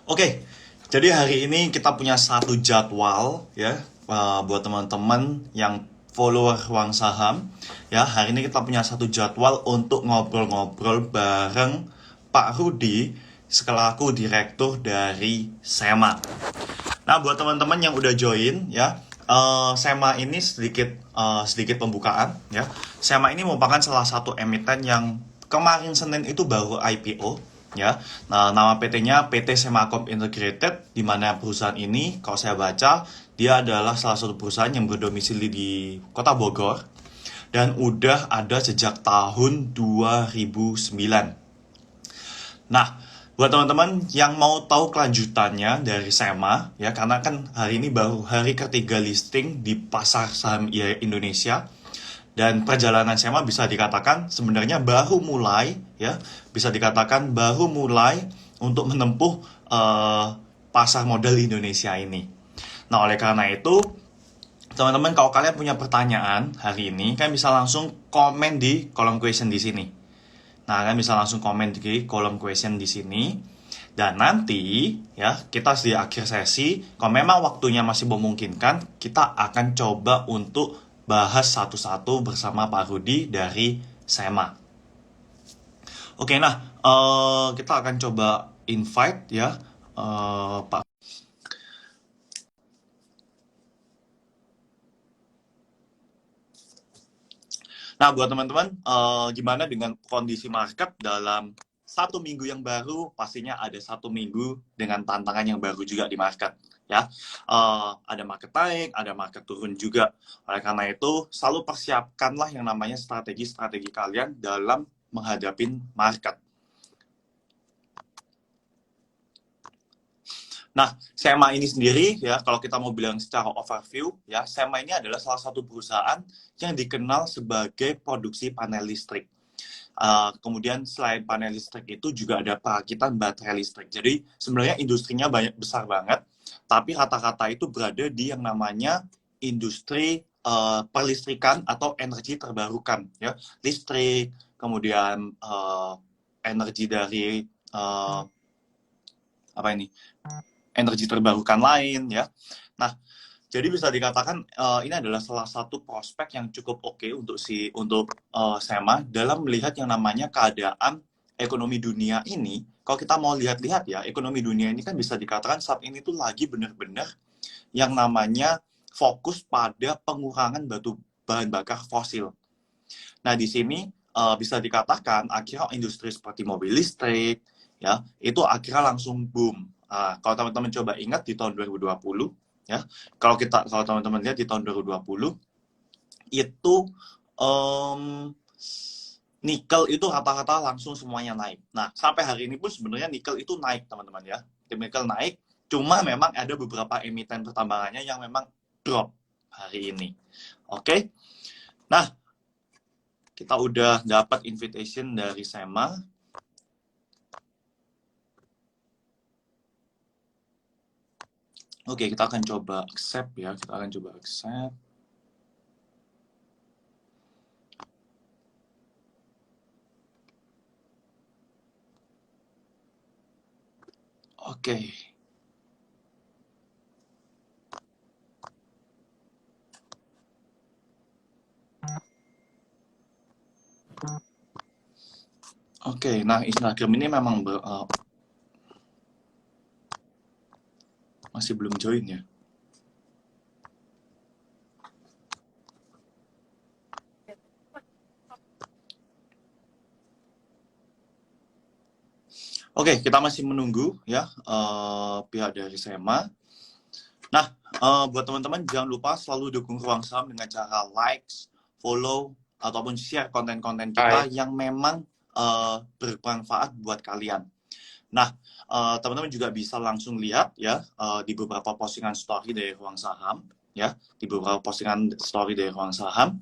Oke, jadi hari ini kita punya satu jadwal ya buat teman-teman yang follower Ruang Saham. Ya, hari ini kita punya satu jadwal untuk ngobrol-ngobrol bareng Pak Rudi selaku direktur dari SEMA. Nah, buat teman-teman yang udah join ya, SEMA ini sedikit pembukaan ya. SEMA ini merupakan salah satu emiten yang kemarin Senin itu baru IPO ya. Nah, nama PT-nya PT Semacom Integrated, di mana perusahaan ini kalau saya baca dia adalah salah satu perusahaan yang berdomisili di Kota Bogor dan udah ada sejak tahun 2009. Nah, buat teman-teman yang mau tahu kelanjutannya dari SEMA, ya karena kan hari ini baru hari ketiga listing di pasar saham Indonesia, dan perjalanan SEMA bisa dikatakan sebenarnya baru mulai, ya bisa dikatakan baru mulai untuk menempuh eh, pasar modal Indonesia ini. Nah, oleh karena itu, teman-teman kalau kalian punya pertanyaan hari ini, kalian bisa langsung komen di kolom question di sini. Nah, kalian bisa langsung komen di kolom question di sini. Dan nanti ya kita di akhir sesi, kalau memang waktunya masih memungkinkan, kita akan coba untuk bahas satu-satu bersama Pak Rudi dari SEMA. Oke, nah kita akan coba invite ya Pak. Nah, buat teman-teman, gimana dengan kondisi market dalam satu minggu yang baru? Pastinya ada satu minggu dengan tantangan yang baru juga di market, ya. Ada market naik, ada market turun juga. Oleh karena itu, selalu persiapkanlah yang namanya strategi-strategi kalian dalam menghadapi market. Nah, SEMA ini sendiri ya, kalau kita mau bilang secara overview ya, SEMA ini adalah salah satu perusahaan yang dikenal sebagai produksi panel listrik. Kemudian selain panel listrik itu juga ada perakitan baterai listrik. Jadi sebenarnya industrinya banyak besar banget, tapi rata-rata itu berada di yang namanya industri perlistrikan atau energi terbarukan, ya, listrik, kemudian energi dari apa ini, energi terbarukan lain, ya. Nah, jadi bisa dikatakan ini adalah salah satu prospek yang cukup oke untuk SEMA dalam melihat yang namanya keadaan ekonomi dunia ini. Kalau kita mau lihat-lihat ya, ekonomi dunia ini kan bisa dikatakan saat ini tuh lagi benar-benar yang namanya fokus pada pengurangan bahan bakar fosil. Nah, di sini bisa dikatakan akhirnya industri seperti mobil listrik ya, itu akhirnya langsung boom. Kalau teman-teman coba ingat di tahun 2020 ya, kalau teman-teman lihat di tahun 2020 itu nikel itu rata-rata langsung semuanya naik. Nah, sampai hari ini pun sebenarnya nikel itu naik, teman-teman ya. Nikel naik, cuma memang ada beberapa emiten pertambangannya yang memang drop hari ini. Oke. Nah, kita udah dapat invitation dari SEMA. Oke, kita akan coba accept ya. Kita akan coba accept. Oke. Oke, nah Instagram ini memang masih belum join ya. Oke, kita masih menunggu ya pihak dari SEMA. Nah, buat teman-teman jangan lupa selalu dukung Ruang Saham dengan cara likes, follow, ataupun share konten-konten kita yang memang bermanfaat buat kalian. Nah, teman-teman juga bisa langsung lihat ya di beberapa postingan story dari Ruang Saham, ya, di beberapa postingan story dari Ruang Saham.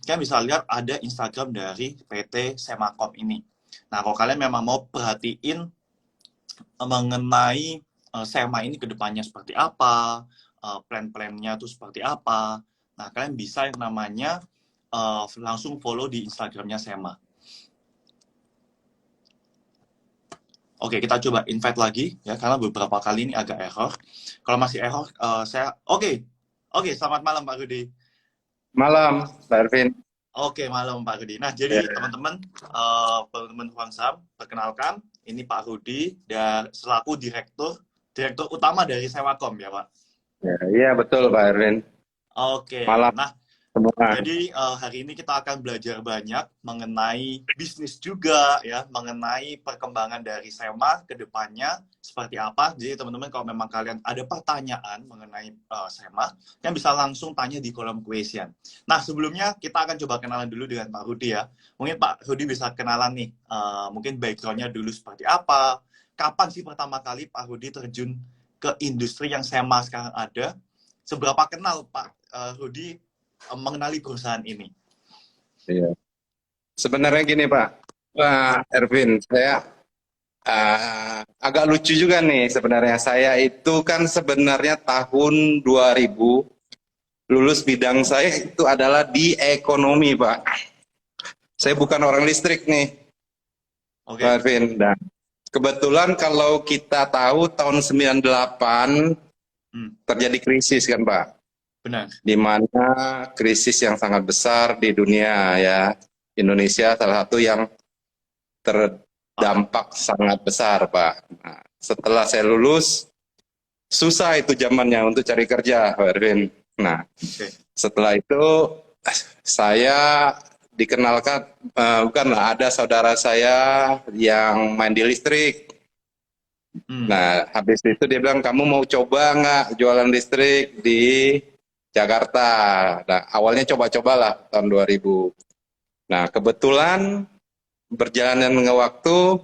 Kalian bisa lihat ada Instagram dari PT Semacom ini. Nah, kalau kalian memang mau perhatiin mengenai SEMA ini kedepannya seperti apa, plan-plannya itu seperti apa, nah kalian bisa yang namanya langsung follow di Instagramnya SEMA. Oke, kita coba invite lagi ya, karena beberapa kali ini agak error. Kalau masih error, oke, selamat malam Pak Rudi. Malam, Pak Ervin. Oke, malam Pak Rudi. Nah, Ya, jadi teman-teman, teman-teman Huang Sam, perkenalkan, ini Pak Rudi dan selaku direktur utama dari Sewakom ya Pak. ya, iya betul Pak Ervin. Oke, Malam nah semua. jadi hari ini kita akan belajar banyak mengenai bisnis juga ya, mengenai perkembangan dari SEMA ke depannya seperti apa. Jadi teman-teman kalau memang kalian ada pertanyaan mengenai SEMA, kalian bisa langsung tanya di kolom question. Nah sebelumnya kita akan coba kenalan dulu dengan Pak Rudi ya. Mungkin Pak Rudi bisa kenalan nih, mungkin backgroundnya dulu seperti apa. Kapan sih pertama kali Pak Rudi terjun ke industri yang SEMA sekarang ada? Seberapa kenal Pak Rudi mengenali perusahaan ini? Iya. Sebenarnya gini Pak Ervin, saya agak lucu juga nih sebenarnya. Saya itu kan sebenarnya tahun 2000 lulus bidang saya itu adalah di ekonomi Pak. Saya bukan orang listrik nih Pak Oke. Ervin. Dan kebetulan kalau kita tahu tahun 98 Hmm, terjadi krisis kan Pak. benar. Di mana krisis yang sangat besar di dunia ya. Indonesia salah satu yang Sepakat. terdampak sangat besar, Pak. Nah, setelah saya lulus, susah itu zamannya untuk cari kerja, Pak Erwin. Nah, Oke. setelah itu saya dikenalkan, bukanlah ada saudara saya yang main di listrik. Hmm, Nah, habis itu dia bilang, kamu mau coba nggak jualan listrik di Jakarta? Nah, awalnya coba-cobalah tahun 2000. Nah, kebetulan berjalan dengan waktu,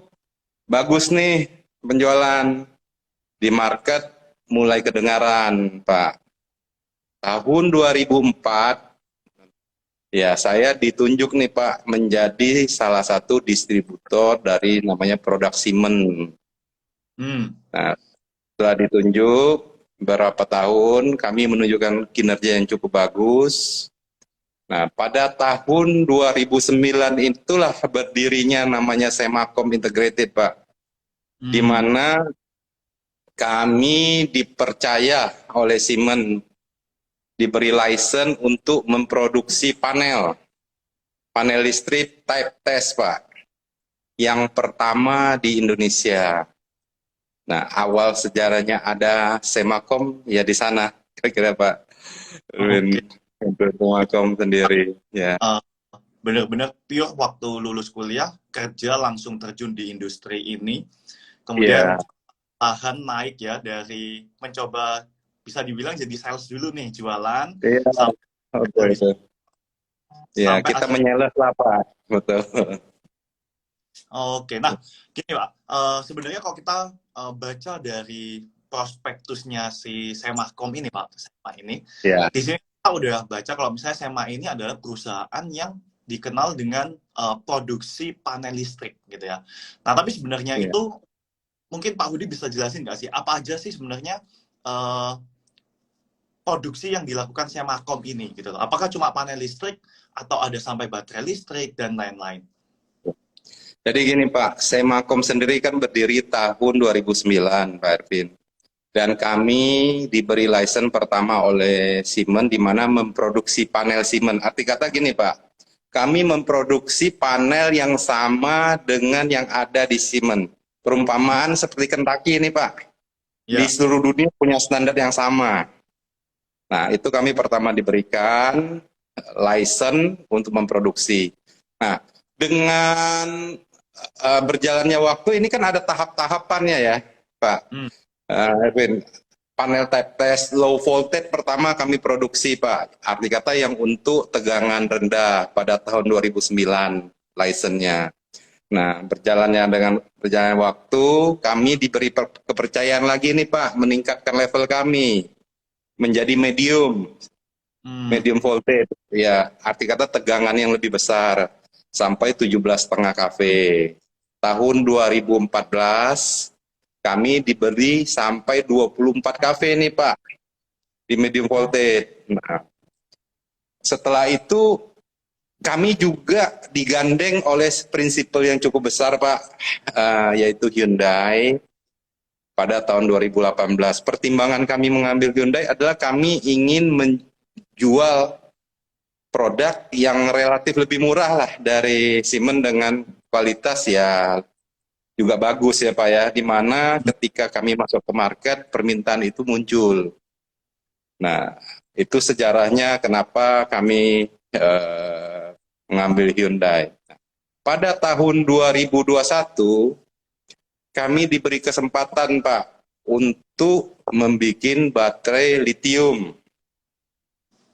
bagus nih penjualan di market, mulai kedengaran, Pak. Tahun 2004, ya saya ditunjuk nih Pak menjadi salah satu distributor dari namanya produk Siemens. hmm, Nah, setelah ditunjuk beberapa tahun, kami menunjukkan kinerja yang cukup bagus. Nah, pada tahun 2009 itulah berdirinya namanya Semakom Integrated, Pak. Di hmm, mana kami dipercaya oleh Siemens, diberi license untuk memproduksi panel listrik type test, Pak. Yang pertama di Indonesia. Nah, awal sejarahnya ada Semakom, ya di sana, kira-kira Pak. oke. Untuk Semakom sendiri, ya. Uh, Benar-benar pure waktu lulus kuliah, kerja langsung terjun di industri ini. Kemudian Iya, tahan naik ya dari mencoba bisa dibilang jadi sales dulu nih, jualan iya, sampai oke, bisa oke. Ya, sampai kita akhirnya. menyeles lah, Pak. Betul. Oke, nah gini Pak, sebenarnya kalau kita baca dari prospektusnya si Semahkom ini Pak, Sema ini, Ya, di sini kita udah baca kalau misalnya Sema ini adalah perusahaan yang dikenal dengan produksi panel listrik gitu ya. Nah tapi sebenarnya ya. itu mungkin Pak Hudi bisa jelasin nggak sih apa aja sih sebenarnya uh, produksi yang dilakukan Semahkom ini gitu loh. Apakah cuma panel listrik atau ada sampai baterai listrik dan lain-lain? Jadi gini Pak, Semakom sendiri kan berdiri tahun 2009, Pak Ervin. Dan kami diberi license pertama oleh Siemens di mana memproduksi panel Siemens. Arti kata gini Pak, kami memproduksi panel yang sama dengan yang ada di Siemens. Perumpamaan seperti Kentucky ini Pak, di Ya. seluruh dunia punya standar yang sama. Nah, itu kami pertama diberikan license untuk memproduksi. Nah, dengan berjalannya waktu ini kan ada tahap-tahapannya ya, Pak. Hmm. Edwin, panel type test low voltage pertama kami produksi, Pak. Arti kata yang untuk tegangan rendah pada tahun 2009 license-nya. Nah, berjalannya waktu, kami diberi kepercayaan lagi nih, Pak, meningkatkan level kami menjadi Hmm. medium voltage. Ya, arti kata tegangan yang lebih besar sampai 17,5 kV. Tahun 2014 kami diberi sampai 24 kV nih Pak di medium voltage. Nah, setelah itu kami juga digandeng oleh prinsipal yang cukup besar, Pak, yaitu Hyundai pada tahun 2018. Pertimbangan kami mengambil Hyundai adalah kami ingin menjual produk yang relatif lebih murah lah dari Siemens dengan kualitas ya juga bagus ya Pak ya, di mana ketika kami masuk ke market permintaan itu muncul. Nah, itu sejarahnya kenapa kami mengambil Hyundai. Pada tahun 2021 kami diberi kesempatan Pak untuk membuat baterai lithium.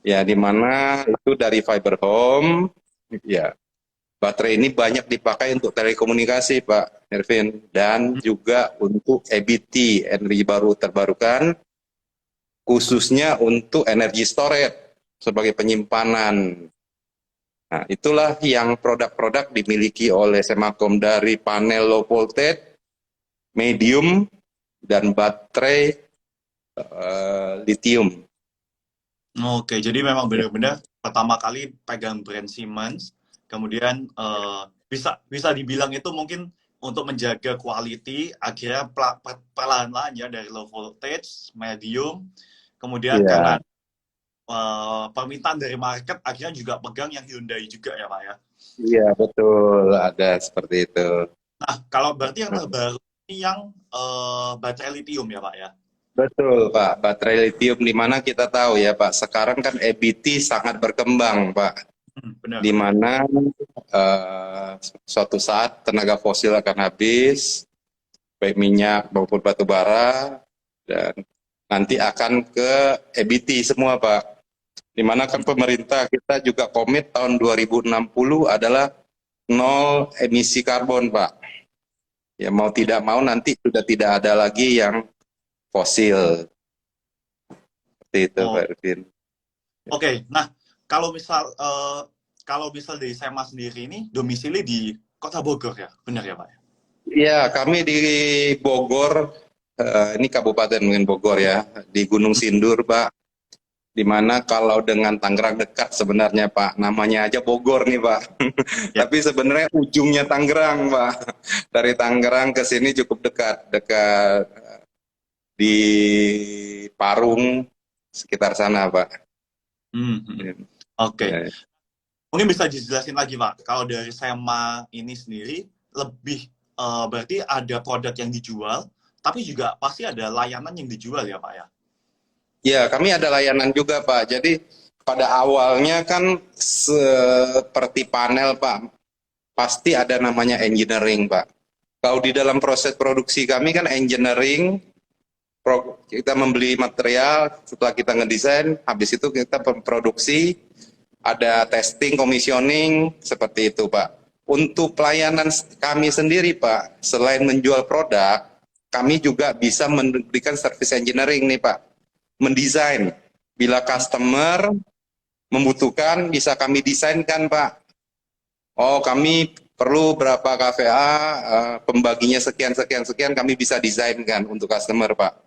Ya, di mana itu dari fiber home, ya. Baterai ini banyak dipakai untuk telekomunikasi, Pak Ervin, dan juga untuk EBT, energi baru terbarukan, khususnya untuk energi storage sebagai penyimpanan. Nah, itulah yang produk-produk dimiliki oleh Semakom dari panel low voltage, medium, dan baterai lithium. Oke, jadi memang benar-benar pertama kali pegang brand Siemens, kemudian bisa dibilang itu mungkin untuk menjaga quality, akhirnya perlahan-lahan ya dari low voltage, medium, kemudian karena Iya, permintaan dari market, akhirnya juga pegang yang Hyundai juga ya Pak ya. iya betul, ada seperti itu. Nah, kalau berarti yang terbaru ini yang baterai lithium ya Pak ya. Betul, Pak. Baterai lithium di mana kita tahu ya, Pak. Sekarang kan EBT sangat berkembang, Pak. Benar. Di mana suatu saat tenaga fosil akan habis, baik minyak maupun batu bara, dan nanti akan ke EBT semua, Pak. Di mana kan pemerintah kita juga komit tahun 2060 adalah nol emisi karbon, Pak. Ya mau tidak mau nanti sudah tidak ada lagi yang fosil. Seperti itu, Oh, Pak Ervin. Oke, nah kalau misal dari Sema sendiri ini domisili di Kota Bogor ya, benar ya Pak? Iya, kami di Bogor, ini Kabupaten mungkin Bogor ya, di Gunung Sindur, Pak. Di mana kalau dengan Tangerang dekat sebenarnya, Pak. Namanya aja Bogor nih, Pak. Ya. Tapi sebenarnya ujungnya Tangerang, Pak. Dari Tangerang ke sini cukup dekat, dekat di Parung, sekitar sana, Pak. Oke, Ya. mungkin bisa dijelasin lagi Pak, kalau dari Sema ini sendiri lebih berarti ada produk yang dijual, tapi juga pasti ada layanan yang dijual ya Pak ya? Ya, kami ada layanan juga, Pak. Jadi pada awalnya kan seperti panel, Pak. Pasti ada namanya engineering, Pak. Kalau di dalam proses produksi kami kan engineering, kita membeli material, setelah kita ngedesain, habis itu kita produksi, ada testing, commissioning, seperti itu, Pak. Untuk pelayanan kami sendiri, Pak, selain menjual produk, kami juga bisa memberikan service engineering nih, Pak. Mendesain. Bila customer membutuhkan, bisa kami desainkan, Pak. Oh, kami perlu berapa KVA, pembaginya sekian, sekian, sekian, kami bisa desainkan untuk customer, Pak.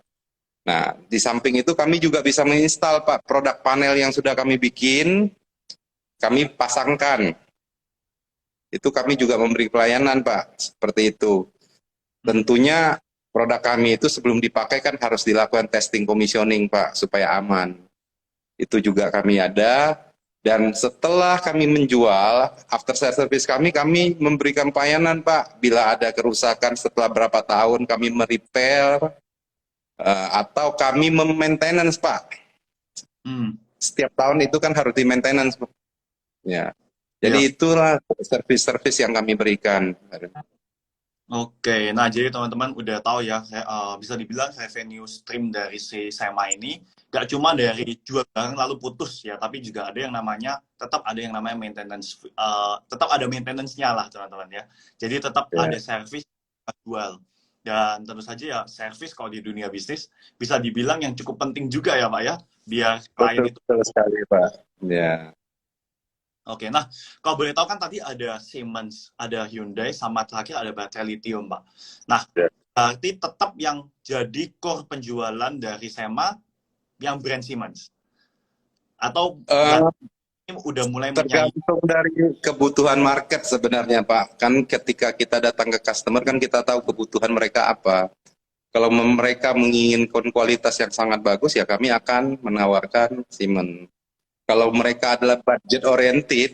Nah, di samping itu kami juga bisa menginstal, Pak, produk panel yang sudah kami bikin, kami pasangkan. Itu kami juga memberi pelayanan, Pak, seperti itu. Tentunya produk kami itu sebelum dipakai kan harus dilakukan testing commissioning, Pak, supaya aman. Itu juga kami ada. Dan setelah kami menjual, after service kami memberikan pelayanan, Pak. Bila ada kerusakan setelah berapa tahun, kami merepair, atau kami memaintenance, Pak. Setiap tahun itu kan harus di-maintenance, Pak. Ya. Ya. Jadi itulah service-service yang kami berikan. Oke, nah jadi teman-teman udah tahu ya, bisa dibilang revenue stream dari si Sema ini gak cuma dari jual barang lalu putus ya, tapi juga ada yang namanya, tetap ada yang namanya maintenance, tetap ada maintenance-nya lah teman-teman ya. Jadi tetap Ya. ada service jual. Dan tentu saja ya, service kalau di dunia bisnis bisa dibilang yang cukup penting juga ya Pak ya, biar klien Betul, itu. betul sekali, Pak. Ya. Oke, nah kalau boleh tahu kan tadi ada Siemens, ada Hyundai, sama terakhir ada baterai lithium, Pak. Nah, Ya. berarti tetap yang jadi core penjualan dari Sema yang brand Siemens? Atau Uh, ini udah mulai menyaingi. Tergantung dari kebutuhan market sebenarnya Pak. Kan ketika kita datang ke customer kan kita tahu kebutuhan mereka apa. Kalau mereka menginginkan kualitas yang sangat bagus ya kami akan menawarkan Siemens. Kalau mereka adalah budget oriented,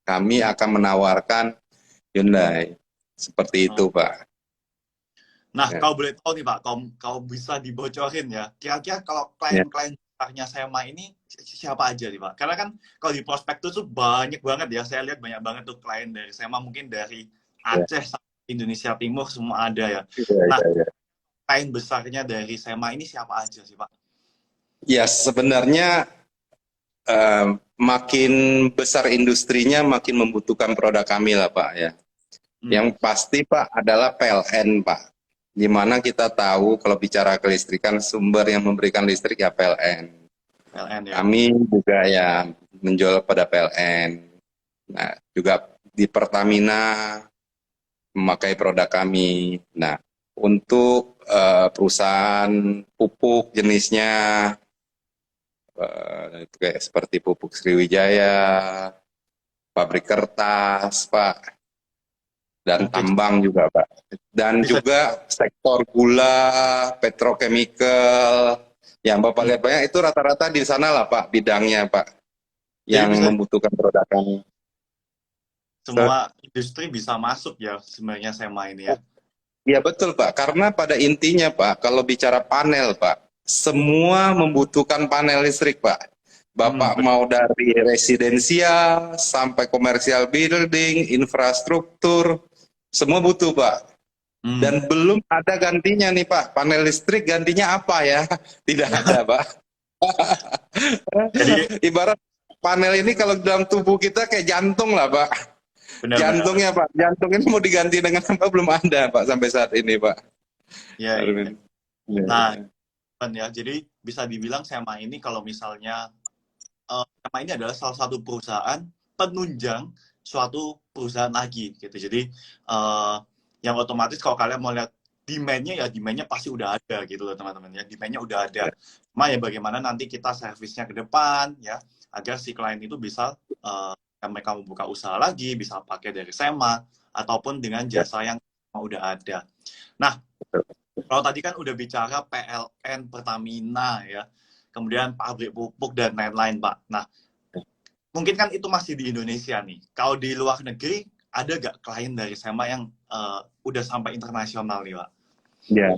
kami akan menawarkan Hyundai. Seperti itu Pak. Nah, Ya. kalau boleh tahu nih Pak, kalau bisa dibocorin ya, kira-kira kalau Ya. klien-klien besarnya SEMA ini siapa aja nih Pak? Karena kan kalau di prospektus tuh banyak banget ya, saya lihat banyak banget tuh klien dari SEMA, mungkin dari Ya. Aceh sampai Indonesia Timur semua ada ya. Ya, Nah, ya, ya. klien besarnya dari SEMA ini siapa aja sih Pak? Ya, sebenarnya makin besar industrinya makin membutuhkan produk kami lah Pak ya. Yang pasti Pak adalah PLN Pak. Di mana kita tahu kalau bicara kelistrikan sumber yang memberikan listrik ya PLN. PLN ya. Kami juga ya menjual pada PLN. Nah, juga di Pertamina memakai produk kami. Nah, untuk perusahaan pupuk jenisnya itu kayak seperti pupuk Sriwijaya, pabrik kertas, Pak, dan Oke. tambang juga, Pak. Dan Bisa. juga sektor gula, petrochemical, yang Bapak lihat banyak itu rata-rata di sana lah, Pak, bidangnya, Pak, Jadi yang bisa membutuhkan produk kami. semua industri bisa masuk ya sebenarnya SEMA ini ya. Ya betul, Pak. Karena pada intinya, Pak, kalau bicara panel, Pak, semua membutuhkan panel listrik, Pak. Bapak mau dari residensial sampai komersial building, infrastruktur, semua butuh, Pak. Dan belum ada gantinya nih, Pak. Panel listrik gantinya apa ya? Tidak ada, Pak. Jadi Ibarat panel ini kalau dalam tubuh kita kayak jantung lah, Pak. benar-benar. Jantungnya, Pak. Jantung ini mau diganti dengan apa? Belum ada, Pak, sampai saat ini, Pak. Ya, Arvin. nah, ya, jadi bisa dibilang SEMA ini kalau misalnya SEMA ini adalah salah satu perusahaan penunjang suatu perusahaan lagi gitu. Jadi yang otomatis kalau kalian mau lihat demand-nya ya demand-nya pasti udah ada gitu loh teman-teman ya. Demand-nya udah ada. Cuma ya bagaimana nanti kita servisnya ke depan ya agar si klien itu bisa mereka membuka usaha lagi, bisa pakai dari SEMA ataupun dengan jasa yang udah ada. Nah, kalau tadi kan udah bicara PLN, Pertamina ya, kemudian pabrik pupuk dan lain-lain, Pak. Nah, mungkin kan itu masih di Indonesia nih. Kalau di luar negeri, ada gak klien dari SEMA yang udah sampai internasional nih, Pak? Ya,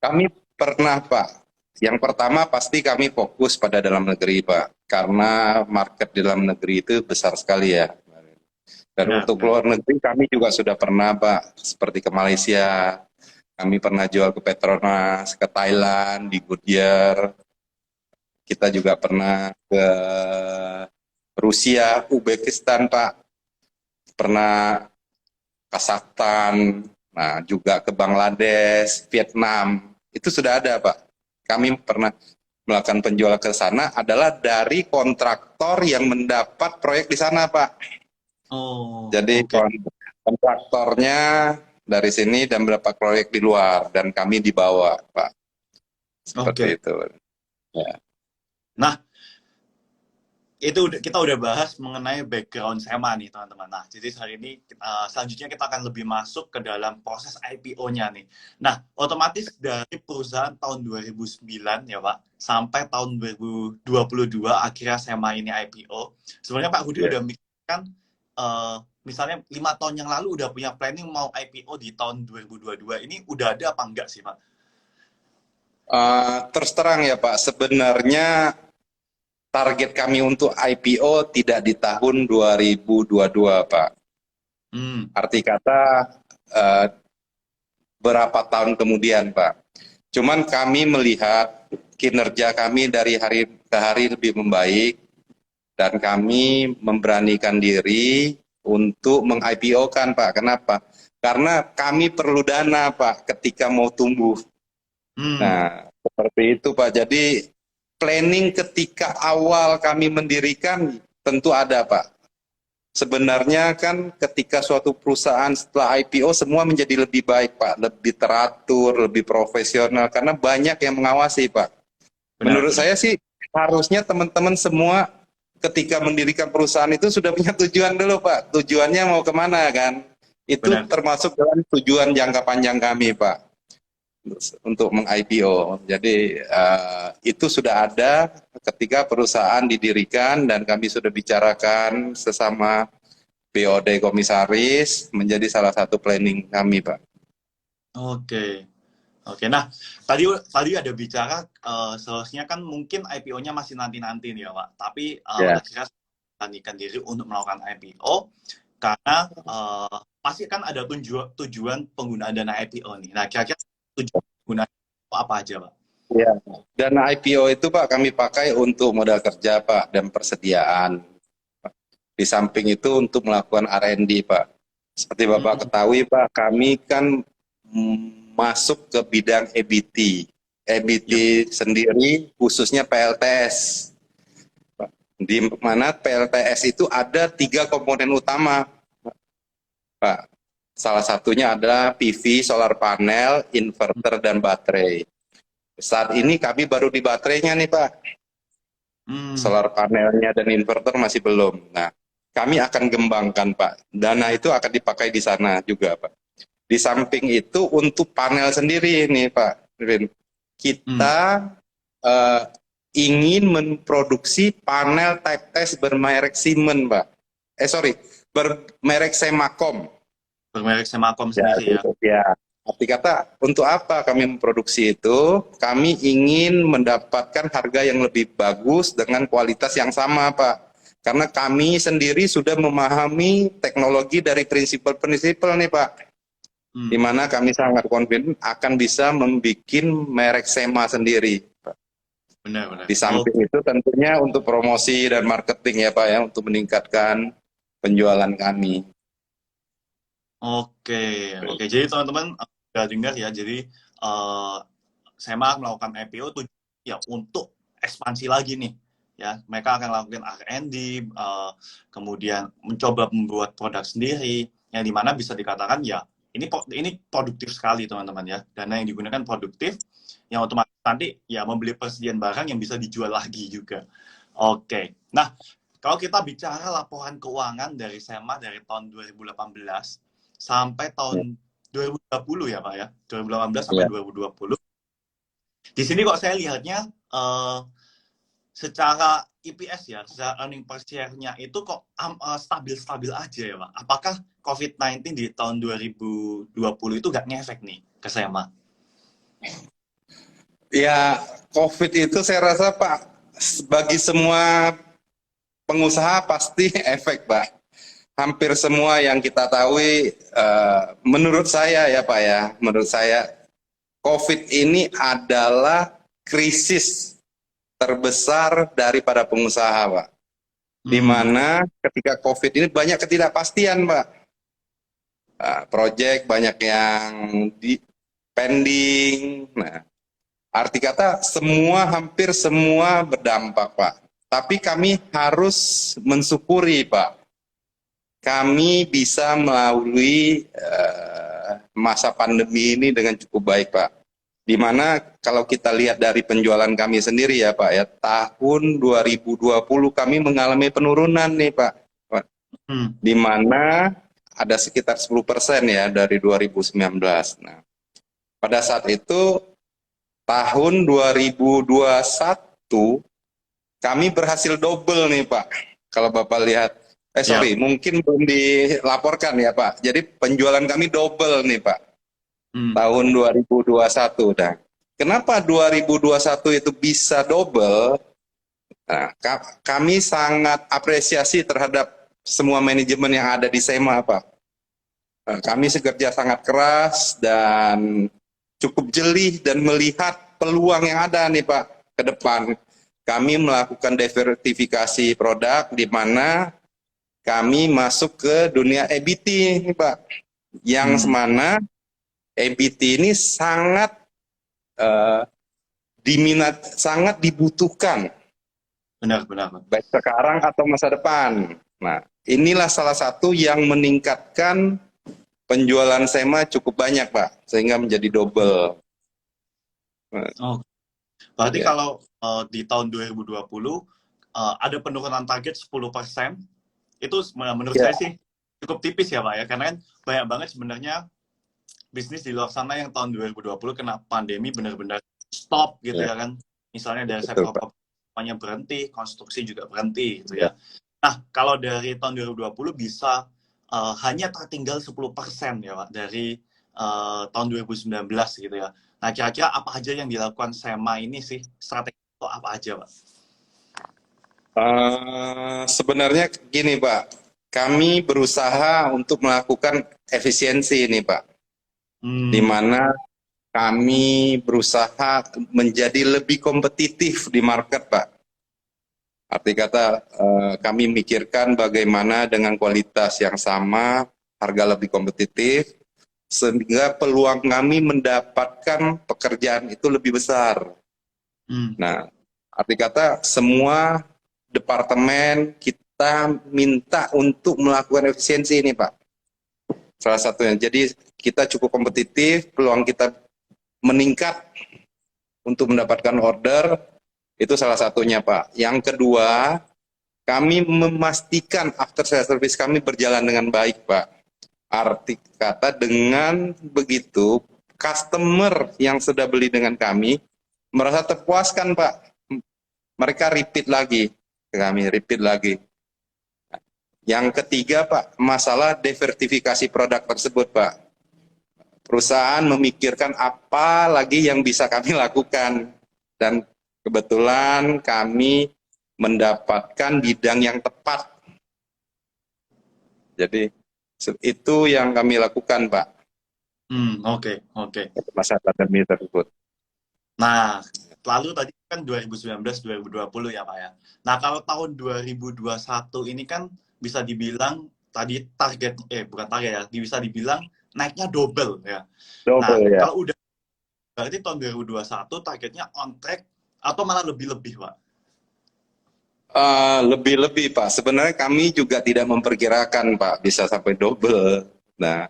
kami pernah, Pak. Yang pertama pasti kami fokus pada dalam negeri, Pak. Karena market di dalam negeri itu besar sekali ya. Dan untuk luar negeri kami juga sudah pernah, Pak. Seperti ke Malaysia, kami pernah jual ke Petronas, ke Thailand, di Goodyear. Kita juga pernah ke Rusia, Uzbekistan, Pak. Pernah Kazakhstan, nah juga ke Bangladesh, Vietnam. Itu sudah ada, Pak. Kami pernah melakukan penjualan ke sana adalah dari kontraktor yang mendapat proyek di sana, Pak. Oh, Jadi kontraktornya dari sini dan beberapa proyek di luar dan kami dibawa, Pak. Seperti itu. Ya. Nah, itu kita udah bahas mengenai background SEMA nih teman-teman. Nah, jadi hari ini selanjutnya kita akan lebih masuk ke dalam proses IPO-nya nih. Nah, otomatis dari perusahaan tahun 2009 ya Pak, sampai tahun 2022 akhirnya SEMA ini IPO. Sebenarnya Pak Budi udah mikirkan misalnya 5 tahun yang lalu udah punya planning mau IPO di tahun 2022. Ini udah ada apa enggak sih Pak? Terus terang ya Pak, sebenarnya target kami untuk IPO tidak di tahun 2022, Pak. Arti kata berapa tahun kemudian, Pak. Cuman kami melihat kinerja kami dari hari ke hari lebih membaik dan kami memberanikan diri untuk meng-IPO-kan, Pak. Kenapa? Karena kami perlu dana, Pak, ketika mau tumbuh. Nah, seperti itu, Pak. Jadi planning ketika awal kami mendirikan tentu ada, Pak. Sebenarnya kan ketika suatu perusahaan setelah IPO semua menjadi lebih baik, Pak. Lebih teratur, lebih profesional, karena banyak yang mengawasi, Pak. Menurut saya sih harusnya teman-teman semua ketika mendirikan perusahaan itu sudah punya tujuan dulu Pak. Tujuannya mau kemana kan? Itu Benar. termasuk dalam tujuan jangka panjang kami Pak untuk meng-IPO. Jadi itu sudah ada ketika perusahaan didirikan dan kami sudah bicarakan sesama BOD komisaris menjadi salah satu planning kami Pak. Oke. Oke, nah tadi ada bicara seharusnya kan mungkin IPO-nya masih nanti-nanti nih ya Pak. Tapi Ya. kira memberanikan diri untuk melakukan IPO karena pasti kan ada tujuan penggunaan dana IPO nih. Nah, kira-kira tujuan penggunaan IPO apa aja Pak? Ya. Dana IPO itu Pak kami pakai untuk modal kerja Pak dan persediaan. Di samping itu untuk melakukan R&D Pak. Seperti Bapak ketahui Pak, kami kan masuk ke bidang EBT. EBT sendiri khususnya PLTS. Di mana PLTS itu ada 3 komponen utama Pak. Salah satunya adalah PV, solar panel, inverter, dan baterai. Saat ini kami baru di baterainya nih Pak. Solar panelnya dan inverter masih belum. Nah, kami akan kembangkan Pak. Dana itu akan dipakai di sana juga Pak. Di samping itu untuk panel sendiri nih Pak Rin, kita ingin memproduksi panel type test bermerek Siemens Pak. Bermerek Semacom. Bermerek Semacom sendiri ya. Ya. Arti kata, untuk apa kami memproduksi itu? Kami ingin mendapatkan harga yang lebih bagus dengan kualitas yang sama Pak. Karena kami sendiri sudah memahami teknologi dari prinsipal-prinsipal nih Pak. Di mana kami sangat confident akan bisa membuat merek Sema sendiri Pak. Benar. Di samping itu tentunya untuk promosi dan marketing ya Pak ya, untuk meningkatkan penjualan kami. Oke. Jadi teman-teman udah dengar ya. Jadi Sema melakukan IPO tujuannya ya untuk ekspansi lagi nih. Ya, mereka akan lakukan R&D, kemudian mencoba membuat produk sendiri, yang dimana bisa dikatakan ya ini produktif sekali teman-teman ya. Dana yang digunakan produktif, yang otomatis nanti ya membeli persediaan barang yang bisa dijual lagi juga. Oke. Nah, kalau kita bicara laporan keuangan dari Sema dari tahun 2018 sampai tahun 2020 ya Pak ya, 2018 sampai 2020. Di sini kok saya lihatnya secara EPS ya, secara earning per share-nya itu kok stabil-stabil aja ya Pak. Apakah COVID-19 di tahun 2020 itu nggak ngefek nih ke Sema? Ya, COVID itu saya rasa Pak, bagi semua pengusaha pasti efek Pak. Hampir semua yang kita tahu, menurut saya ya Pak ya, menurut saya COVID ini adalah krisis terbesar daripada pengusaha Pak. Di mana ketika COVID ini banyak ketidakpastian Pak. Project banyak yang pending. Nah, arti kata hampir semua berdampak Pak. Tapi kami harus mensyukuri Pak. Kami bisa melalui masa pandemi ini dengan cukup baik Pak. Di mana kalau kita lihat dari penjualan kami sendiri ya Pak ya, tahun 2020 kami mengalami penurunan nih Pak. Di mana ada sekitar 10% ya dari 2019. Nah, pada saat itu tahun 2021 kami berhasil double nih Pak. Kalau Bapak lihat, mungkin belum dilaporkan ya Pak. Jadi penjualan kami double nih Pak. Tahun 2021. Nah, kenapa 2021 itu bisa double? Nah, kami sangat apresiasi terhadap semua manajemen yang ada di Sema Pak. Nah, kami bekerja sangat keras dan cukup jeli dan melihat peluang yang ada nih Pak ke depan. Kami melakukan diversifikasi produk di mana kami masuk ke dunia EBT nih Pak. Yang semana EBT ini sangat sangat dibutuhkan. Benar. Baik sekarang atau masa depan. Nah, inilah salah satu yang meningkatkan penjualan Sema cukup banyak Pak, sehingga menjadi double. Berarti kalau di tahun 2020 ada penurunan target 10%. Itu menurut Ya, saya sih cukup tipis ya Pak ya, karena kan banyak banget sebenarnya bisnis di luar sana yang tahun 2020 kena pandemi benar-benar stop gitu ya, ya kan. Misalnya dari betul sektor Pak. properti semuanya berhenti, konstruksi juga berhenti gitu Ya. ya. Nah, kalau dari tahun 2020 bisa hanya tertinggal 10% ya Pak dari tahun 2019 gitu ya. Nah, kira-kira apa aja yang dilakukan SEMA ini sih? Strategi itu apa aja Pak? Sebenarnya gini Pak, kami berusaha untuk melakukan efisiensi ini Pak, di Hmm, mana kami berusaha menjadi lebih kompetitif di market Pak. Arti kata kami mikirkan bagaimana dengan kualitas yang sama, harga lebih kompetitif, sehingga peluang kami mendapatkan pekerjaan itu lebih besar. hmm, Nah, arti kata semua departemen kita minta untuk melakukan efisiensi ini, Pak. Salah satunya. Jadi kita cukup kompetitif, peluang kita meningkat untuk mendapatkan order, itu salah satunya, Pak. Yang kedua, kami memastikan after sales service kami berjalan dengan baik, Pak. Arti kata dengan begitu, customer yang sudah beli dengan kami merasa terpuaskan, Pak. Mereka repeat lagi ke kami, repeat lagi. Yang ketiga, Pak, masalah diversifikasi produk tersebut, Pak. Perusahaan memikirkan apa lagi yang bisa kami lakukan. Dan kebetulan kami mendapatkan bidang yang tepat. Jadi, itu yang kami lakukan, Pak, oke, oke. masa pandemi tersebut. Nah, lalu tadi kan 2019-2020 ya Pak ya. Nah, kalau tahun 2021 ini kan bisa dibilang tadi target, bukan target ya, bisa dibilang naiknya double ya. Nah, Double ya. kalau udah berarti tahun 2021 targetnya on track atau malah lebih-lebih Pak? Lebih-lebih Pak, sebenarnya kami juga tidak memperkirakan Pak bisa sampai double. Nah,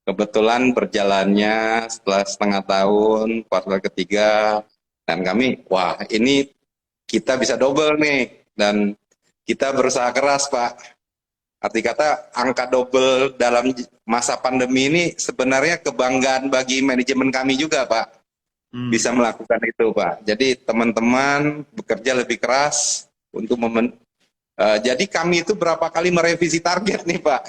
kebetulan berjalannya setelah setengah tahun, kuartal ketiga, dan kami, wah ini kita bisa double nih, dan kita berusaha keras Pak. Arti kata angka double dalam masa pandemi ini sebenarnya kebanggaan bagi manajemen kami juga Pak, Hmm, bisa melakukan itu Pak. Jadi teman-teman bekerja lebih keras untuk jadi kami itu berapa kali merevisi target nih Pak.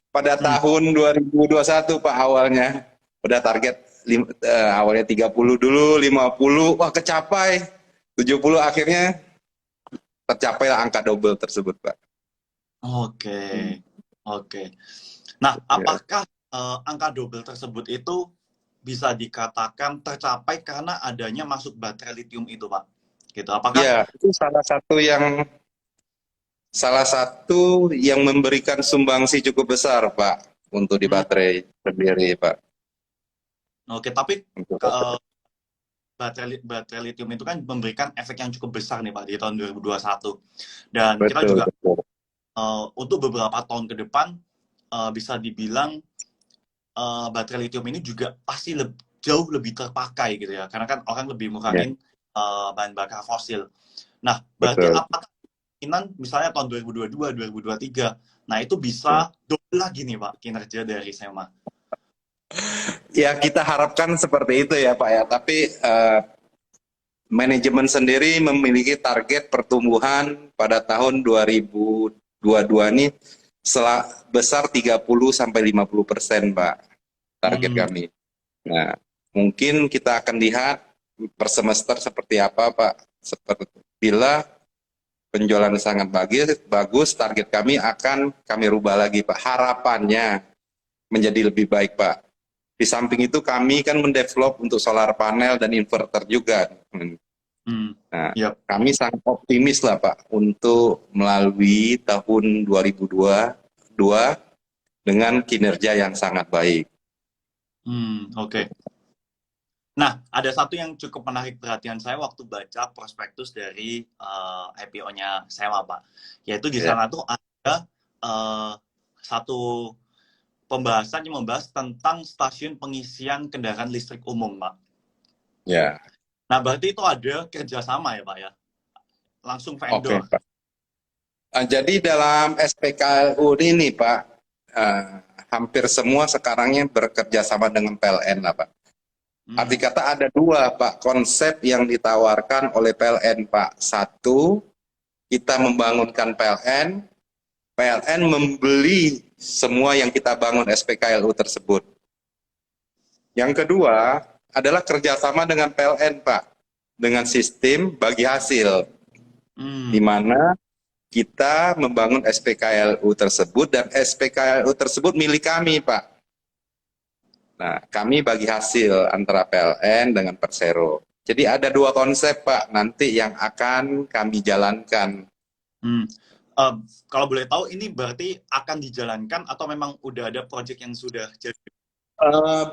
Pada hmm. tahun 2021 Pak awalnya. Udah target awalnya 30 dulu, 50, wah kecapai. 70 akhirnya tercapai angka double tersebut Pak. Oke, Hmm. oke. Nah, Ya. apakah angka double tersebut itu bisa dikatakan tercapai karena adanya masuk baterai lithium itu, Pak? Gitu. Apakah Ya, itu salah satu yang memberikan sumbangsi cukup besar Pak untuk di hmm, baterai sendiri Pak. oke, tapi Untuk eh, baterai. baterai lithium itu kan memberikan efek yang cukup besar nih, Pak, di tahun 2021. Dan kita Betul, juga betul. untuk beberapa tahun ke depan bisa dibilang baterai lithium ini juga pasti jauh lebih terpakai gitu ya. Karena kan orang lebih Ya, ngurangin bahan bakar fosil. Nah, berarti betul. apakah kemungkinan misalnya tahun 2022, 2023, nah itu Ya. bisa double lagi nih Pak kinerja dari SEMA. Ya, kita harapkan seperti itu ya Pak ya. Tapi manajemen sendiri memiliki target pertumbuhan pada tahun 2022 ini besar 30 sampai 50% Pak, target Hmm, kami. Nah, mungkin kita akan lihat per semester seperti apa Pak. Seperti bila penjualan sangat bagus, target kami akan kami rubah lagi Pak. Harapannya menjadi lebih baik Pak. Di samping itu kami kan mendevelop untuk solar panel dan inverter juga. hmm, Nah, yep. kami sangat optimis lah Pak untuk melalui tahun 2022 dengan kinerja yang sangat baik. Oke. Nah, ada satu yang cukup menarik perhatian saya waktu baca prospektus dari IPO-nya SEMA, Pak. Yaitu di Ya, sana tuh ada eh, satu pembahasan yang membahas tentang stasiun pengisian kendaraan listrik umum, Pak. ya, Nah, berarti itu ada kerjasama ya, Pak ya? Langsung oke vendor. Pak. Jadi dalam SPKLU ini Pak, eh, hampir semua sekarangnya bekerja sama dengan PLN lah Pak. Arti Hmm. kata ada dua Pak konsep yang ditawarkan oleh PLN Pak. Satu, kita membangunkan PLN, PLN membeli semua yang kita bangun SPKLU tersebut. Yang kedua adalah kerjasama dengan PLN Pak, dengan sistem bagi hasil, di Hmm. mana kita membangun SPKLU tersebut dan SPKLU tersebut milik kami Pak. Nah, kami bagi hasil antara PLN dengan Persero. Jadi ada dua konsep Pak nanti yang akan kami jalankan. Hmm. Eh, Kalau boleh tahu ini berarti akan dijalankan atau memang udah ada project yang sudah jadi?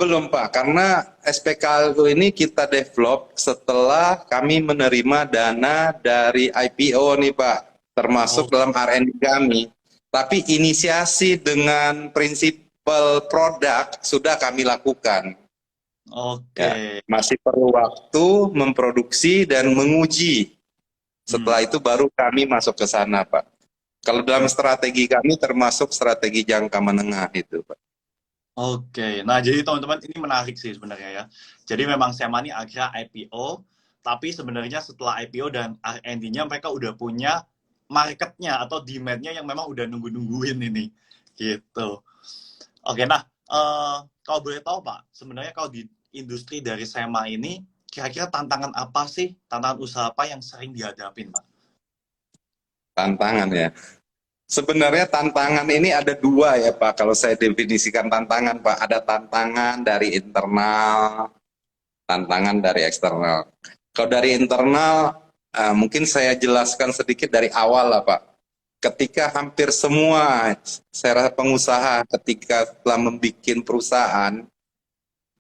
Belum Pak, karena SPKLU ini kita develop setelah kami menerima dana dari IPO nih Pak, Oh, termasuk dalam R&D kami. Tapi inisiasi dengan prinsipal produk sudah kami lakukan. Ya, oke. masih perlu waktu memproduksi dan menguji. Hmm. Setelah itu baru kami masuk ke sana Pak. Kalau dalam Oh, strategi kami termasuk strategi jangka menengah itu Pak. oke. Nah, jadi teman-teman ini menarik sih sebenarnya ya. Jadi memang Sema ini akhirnya IPO, tapi sebenarnya setelah IPO dan R&D-nya mereka udah punya marketnya atau demand-nya yang memang udah nunggu-nungguin ini. Gitu. Oke, nah kalau boleh tahu Pak, sebenarnya kalau di industri dari Sema ini, kira-kira tantangan apa sih, tantangan usaha apa yang sering dihadapin Pak? Tantangan ya. Sebenarnya tantangan ini ada dua ya Pak, kalau saya definisikan tantangan Pak. Ada tantangan dari internal, tantangan dari eksternal. Kalau dari internal, mungkin saya jelaskan sedikit dari awal lah Pak. Ketika hampir semua, saya rasa pengusaha ketika telah membuat perusahaan,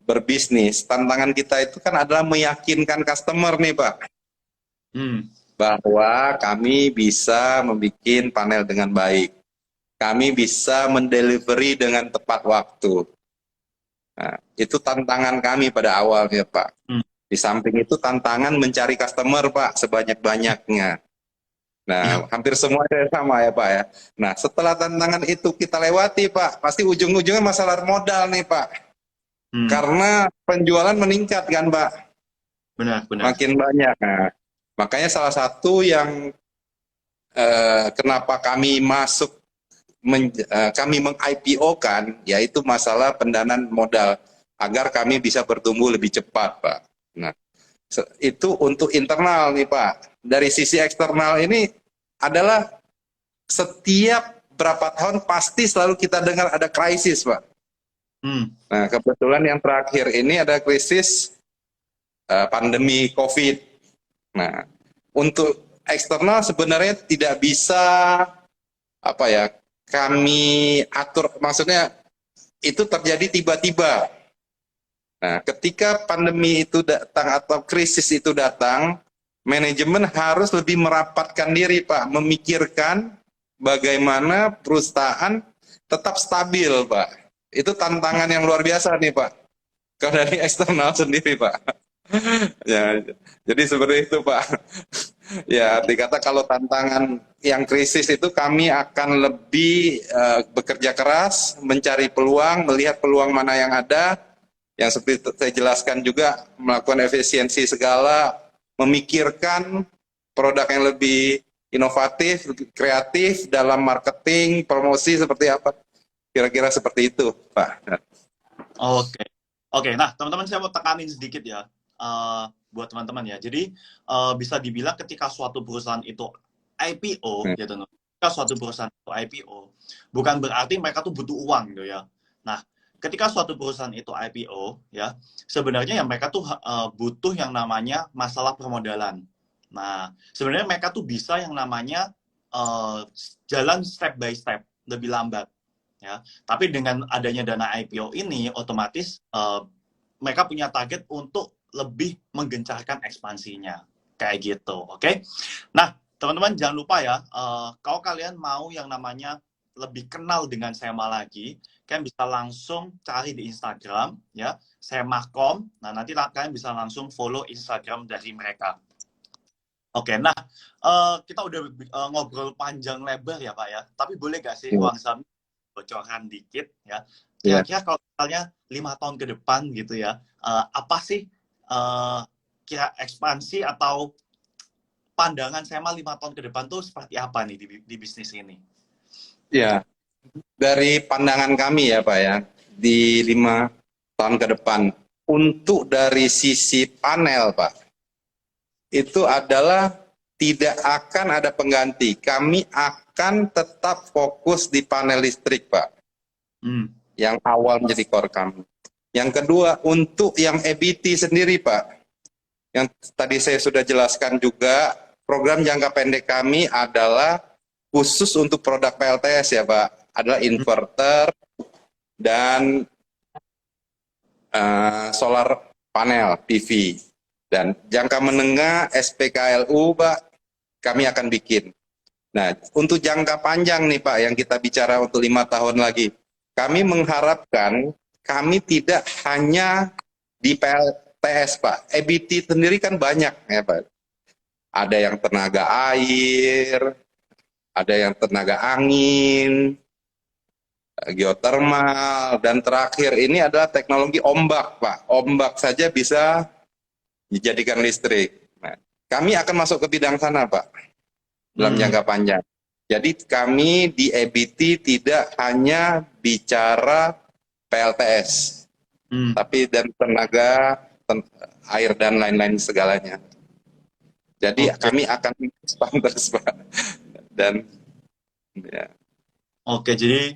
berbisnis, tantangan kita itu kan adalah meyakinkan customer nih Pak, Hmm. bahwa kami bisa membuat panel dengan baik. Kami bisa mendelivery dengan tepat waktu. Nah, itu tantangan kami pada awalnya, Pak. Hmm. Di samping itu tantangan mencari customer, Pak, sebanyak-banyaknya. Ya. Nah, hampir semuanya sama ya, Pak ya. Nah, setelah tantangan itu kita lewati, Pak, pasti ujung-ujungnya masalah modal nih, Pak. Hmm. Karena penjualan meningkat kan, Pak, Benar, benar. makin banyak. Nah, makanya salah satu yang kenapa kami masuk kami meng-IPO-kan yaitu masalah pendanaan modal agar kami bisa bertumbuh lebih cepat, Pak. Nah, itu untuk internal nih, Pak. Dari sisi eksternal ini adalah setiap berapa tahun pasti selalu kita dengar ada krisis, Pak. Hmm. Nah, kebetulan yang terakhir ini ada krisis pandemi COVID. Nah, untuk eksternal sebenarnya tidak bisa apa ya kami atur, maksudnya itu terjadi tiba-tiba. Nah, ketika pandemi itu datang atau krisis itu datang, manajemen harus lebih merapatkan diri, Pak, memikirkan bagaimana perusahaan tetap stabil, Pak. Itu tantangan yang luar biasa nih, Pak. Kalau dari eksternal sendiri, Pak. Ya, jadi seperti itu, Pak. Ya, dikata kalau tantangan yang krisis itu kami akan lebih bekerja keras, mencari peluang, melihat peluang mana yang ada, yang seperti saya jelaskan juga, melakukan efisiensi segala, memikirkan produk yang lebih inovatif, kreatif dalam marketing, promosi seperti apa. Kira-kira seperti itu, Pak. Oke. Oke, nah teman-teman saya mau tekanin sedikit ya, buat teman-teman ya. Jadi bisa dibilang ketika suatu perusahaan itu IPO, ya teman, ketika suatu perusahaan itu IPO, bukan berarti mereka tuh butuh uang gitu ya. Nah, ketika suatu perusahaan itu IPO, ya sebenarnya ya mereka tuh butuh yang namanya masalah permodalan. Nah, sebenarnya mereka tuh bisa yang namanya jalan step by step, lebih lambat ya. Tapi dengan adanya dana IPO ini, otomatis mereka punya target untuk lebih menggencarkan ekspansinya. Kayak gitu, oke? Nah, teman-teman jangan lupa ya, kalau kalian mau yang namanya lebih kenal dengan Sema lagi, kalian bisa langsung cari di Instagram, ya, Semakom. Nah, nanti kalian bisa langsung follow Instagram dari mereka. Oke, nah kita udah ngobrol panjang lebar ya Pak ya. Tapi boleh gak sih Ya. Ruang Saham bocoran dikit ya? Ya. Kira-kira kalau misalnya 5 tahun ke depan gitu ya, apa sih kira ekspansi atau pandangan Sema 5 tahun ke depan tuh seperti apa nih di bisnis ini? Ya, dari pandangan kami ya Pak ya, di 5 tahun ke depan, untuk dari sisi panel Pak, itu adalah tidak akan ada pengganti. Kami akan tetap fokus di panel listrik Pak, Hmm. yang awal menjadi core kami. Yang kedua, untuk yang EBT sendiri Pak, yang tadi saya sudah jelaskan juga, program jangka pendek kami adalah khusus untuk produk PLTS ya Pak, adalah inverter dan solar panel PV. Dan jangka menengah SPKLU Pak, kami akan bikin. Nah, untuk jangka panjang nih Pak, yang kita bicara untuk 5 tahun lagi, kami mengharapkan kami tidak hanya di PLTS Pak, EBT sendiri kan banyak ya Pak. Ada yang tenaga air, ada yang tenaga angin, geotermal, dan terakhir ini adalah teknologi ombak Pak. Ombak saja bisa dijadikan listrik. Nah, kami akan masuk ke bidang sana Pak, dalam Hmm. jangka panjang. Jadi kami di EBT tidak hanya bicara PLTS, Hmm. tapi dan tenaga, air dan lain-lain segalanya. Jadi Oke. kami akan expand terus Pak. Dan ya, Oke, jadi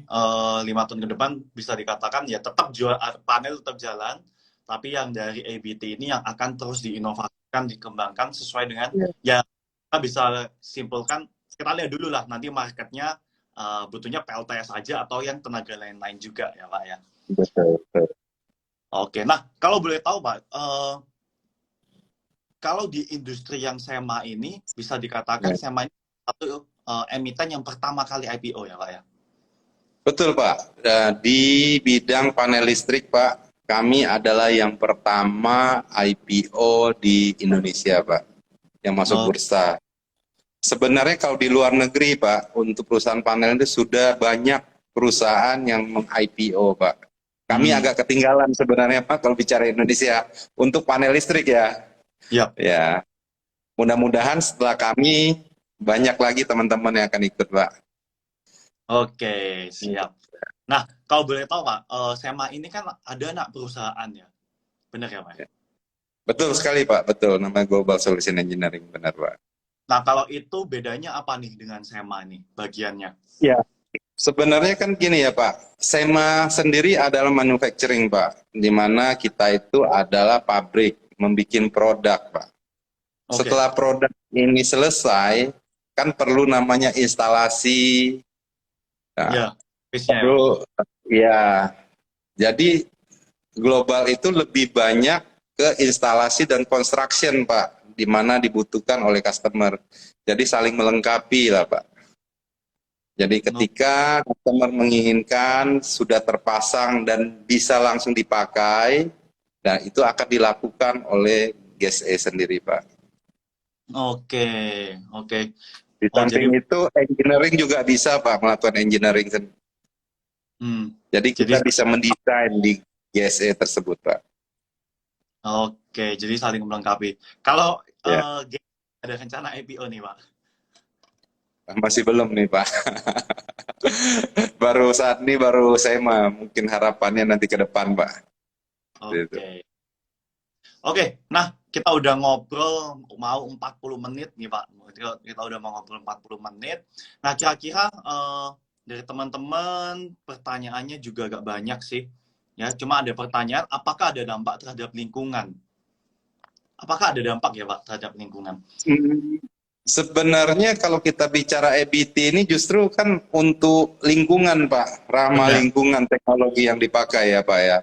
5 tahun ke depan bisa dikatakan ya tetap jual panel tetap jalan, tapi yang dari ABT ini yang akan terus diinovasikan, dikembangkan sesuai dengan ya kita bisa simpulkan kita lihat dulu lah nanti marketnya butuhnya PLTS aja atau yang tenaga lain-lain juga ya Pak ya. betul, betul. Oke, nah kalau boleh tahu Pak, kalau di industri yang SEMA ini bisa dikatakan Ya. SEMA ini satu emiten yang pertama kali IPO ya Pak ya. Betul Pak, di bidang panel listrik Pak, kami adalah yang pertama IPO di Indonesia Pak, yang masuk Oh, bursa. Sebenarnya kalau di luar negeri Pak, untuk perusahaan panel itu sudah banyak perusahaan yang meng-IPO Pak. Kami hmm, agak ketinggalan sebenarnya Pak kalau bicara Indonesia untuk panel listrik ya. ya. Ya, mudah-mudahan setelah kami banyak lagi teman-teman yang akan ikut Pak. Oke, siap. Nah, kalau boleh tahu Pak, SEMA ini kan ada anak perusahaan ya, benar ya Pak? Betul sekali Pak, betul. Namanya Global Solution Engineering, benar Pak. Nah, kalau itu bedanya apa nih dengan SEMA ini, bagiannya? Ya, sebenarnya kan gini ya Pak, SEMA sendiri adalah manufacturing Pak, di mana kita itu adalah pabrik, membuat produk Pak. Oke, Setelah produk ini selesai, kan perlu namanya instalasi. Nah, ya, base-nya ya Pak. perlu, ya, jadi global itu lebih banyak ke instalasi dan construction Pak, di mana dibutuhkan oleh customer. Jadi saling melengkapi lah Pak. Jadi No. ketika customer menginginkan sudah terpasang dan bisa langsung dipakai, nah itu akan dilakukan oleh GSE sendiri Pak. Oke, oke. Di Oh, jadi, samping itu engineering juga bisa Pak melakukan engineering. hmm, Jadi jadi, kita bisa mendesain di GSE tersebut Pak. oke, jadi saling melengkapi. Kalau Ya, ada rencana IPO nih Pak? masih belum nih Pak. Baru saat ini baru saya mah mungkin harapannya nanti ke depan Pak. Gitu. Oke. Oke, nah kita udah ngobrol mau 40 menit nih Pak. Kita udah mau ngobrol 40 menit. Nah, kira-kira dari teman-teman pertanyaannya juga agak banyak sih. Ya, cuma ada pertanyaan, apakah ada dampak terhadap lingkungan? Apakah ada dampak ya Pak terhadap lingkungan? Hmm, sebenarnya kalau kita bicara EBT ini justru kan untuk lingkungan Pak, ramah Benar. lingkungan teknologi yang dipakai ya Pak ya.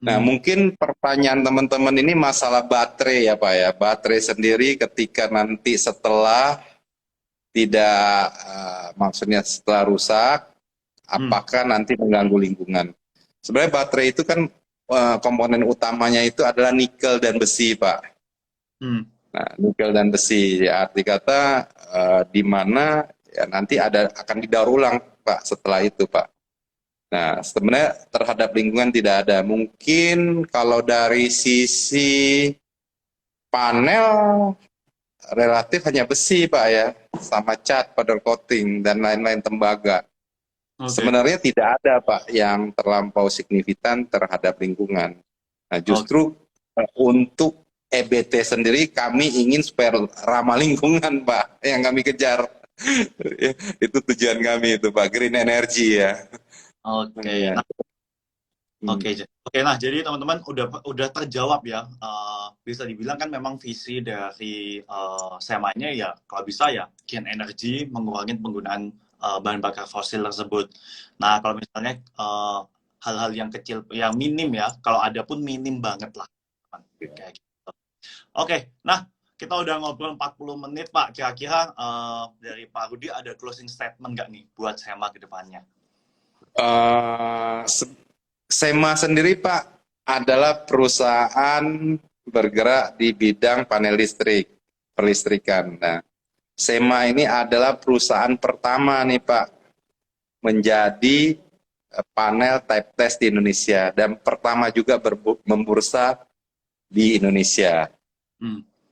Nah Hmm, mungkin pertanyaan teman-teman ini masalah baterai ya Pak ya. Baterai sendiri ketika nanti setelah tidak, maksudnya setelah rusak, hmm, apakah nanti mengganggu lingkungan. Sebenarnya baterai itu kan komponen utamanya itu adalah nikel dan besi Pak. hmm. Nah, nikel dan besi, ya, arti kata di mana ya nanti akan didaur ulang, Pak, setelah itu, Pak. Nah, sebenarnya terhadap lingkungan tidak ada. Mungkin kalau dari sisi panel relatif hanya besi, Pak, ya, sama cat, powder coating, dan lain-lain tembaga. Oke. Sebenarnya tidak ada, Pak, yang terlampau signifikan terhadap lingkungan. Nah, justru untuk EBT sendiri kami ingin supaya ramah lingkungan, Pak, yang kami kejar. Itu tujuan kami itu, Pak, green energy ya. Oke. Ya. Nah, oke. Nah, jadi teman-teman udah terjawab ya. Bisa dibilang kan memang visi dari SEMA-nya ya, kalau bisa ya green energy, mengurangi penggunaan bahan bakar fosil tersebut. Nah, kalau misalnya hal-hal yang kecil, yang minim ya, kalau ada pun minim banget lah. Kayak gitu. Oke, nah kita udah ngobrol 40 menit, Pak. Kira-kira dari Pak Rudi ada closing statement nggak nih buat SEMA ke depannya? SEMA sendiri, Pak, adalah perusahaan bergerak di bidang panel listrik, perlistrikan. Nah, SEMA ini adalah perusahaan pertama nih, Pak, menjadi panel type test di Indonesia dan pertama juga membursa di Indonesia.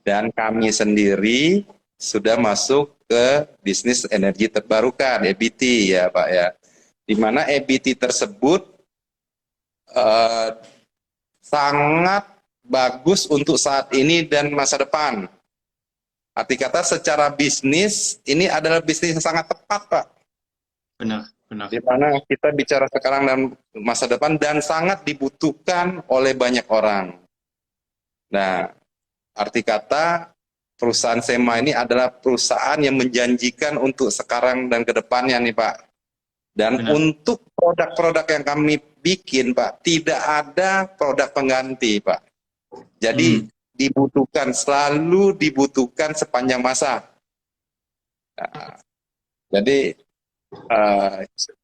Dan kami sendiri sudah masuk ke bisnis energi terbarukan, EBT ya, Pak, ya. Di mana EBT tersebut sangat bagus untuk saat ini dan masa depan. Arti kata secara bisnis, ini adalah bisnis yang sangat tepat, Pak. Benar. Di mana kita bicara sekarang dan masa depan dan sangat dibutuhkan oleh banyak orang. Nah, arti kata perusahaan SEMA ini adalah perusahaan yang menjanjikan untuk sekarang dan ke depannya nih, Pak. Dan Benar. untuk produk-produk yang kami bikin, Pak, tidak ada produk pengganti, Pak. Jadi selalu dibutuhkan sepanjang masa. Nah, jadi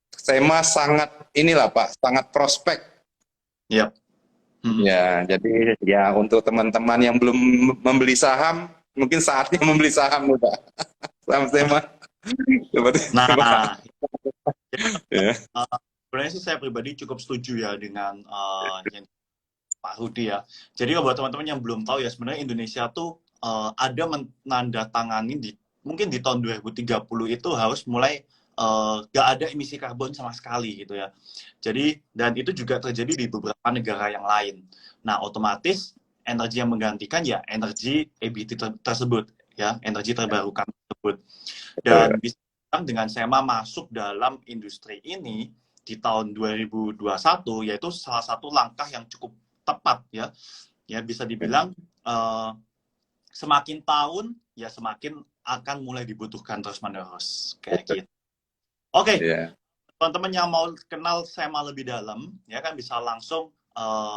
SEMA sangat inilah, Pak, sangat prospek. Yap. Ya, jadi ya untuk teman-teman yang belum membeli saham, mungkin saatnya membeli saham, Pak. Saham SEMA. Nah, Ya. sebenarnya sih saya pribadi cukup setuju ya dengan yang Pak Rudi ya. Jadi buat teman-teman yang belum tahu ya, sebenarnya Indonesia tuh ada menandatangani mungkin di tahun 2030 itu harus mulai nggak ada emisi karbon sama sekali gitu ya. Jadi dan itu juga terjadi di beberapa negara yang lain. Nah, otomatis energi yang menggantikan ya energi EBT tersebut ya, energi terbarukan tersebut. Dan bisa dengan SEMA masuk dalam industri ini di tahun 2021 yaitu salah satu langkah yang cukup tepat ya. Ya bisa dibilang semakin tahun ya semakin akan mulai dibutuhkan terus-menerus kayak gitu. Oke. Teman-teman yang mau kenal SEMA lebih dalam ya kan bisa langsung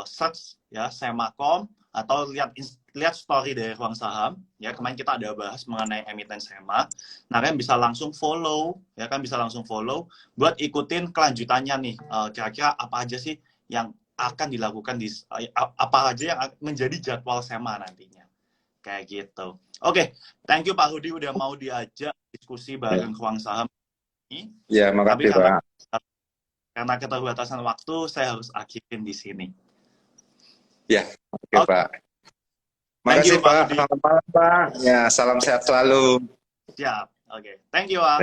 search ya SEMA.com atau lihat story dari Ruang Saham ya, kemarin kita ada bahas mengenai emiten SEMA. Nah, kalian bisa langsung follow ya kan, bisa langsung follow buat ikutin kelanjutannya nih, kira-kira apa aja sih yang akan dilakukan apa aja yang menjadi jadwal SEMA nantinya kayak gitu. Oke, thank you Pak Rudi udah mau diajak diskusi bareng Ruang Saham ini. Ya, makasih Pak. Karena keterbatasan waktu, saya harus akhirin di sini. Ya, oke Pak. Makasih Pak. Selamat malam Pak. Ya, salam sehat selalu. Siap. Oke. Thank you Pak.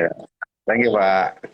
Thank you Pak.